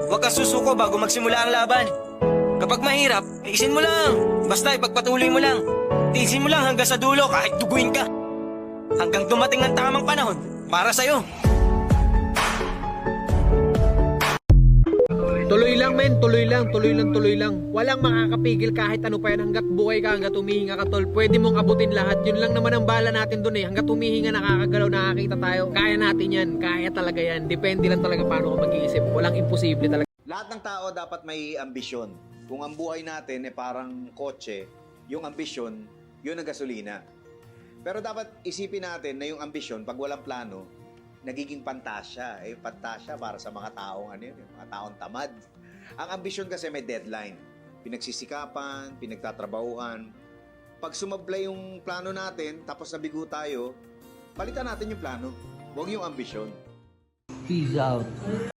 Huwag kang susuko bago magsimula ang laban. Kapag mahirap, isin mo lang. Basta ipagpatuloy mo lang. Tiisin mo lang hanggang sa dulo kahit duguin ka. Hanggang dumating ang tamang panahon para sa'yo. Tuloy lang men, tuloy lang. Walang makakapigil kahit ano pa yan hanggat buhay ka, hanggat humihinga ka tol. Pwede mong abutin lahat, yun lang naman ang bala natin dun eh. Hanggat humihinga, nakakagalaw, nakakita tayo. Kaya natin yan, kaya talaga yan. Depende lang talaga paano ka mag-iisip. Walang imposible talaga. Lahat ng tao dapat may ambisyon. Kung ang buhay natin ay parang kotse, yung ambisyon, yun ang gasolina. Pero dapat isipin natin na yung ambisyon, pag walang plano, nagiging pantasya. Pantasya para sa mga taong mga taong tamad. Ang ambisyon kasi may deadline. Pinagsisikapan, pinagtatrabahuan. Pag sumablay yung plano natin, tapos nabigo tayo, palitan natin yung plano. Huwag yung ambisyon. Peace out.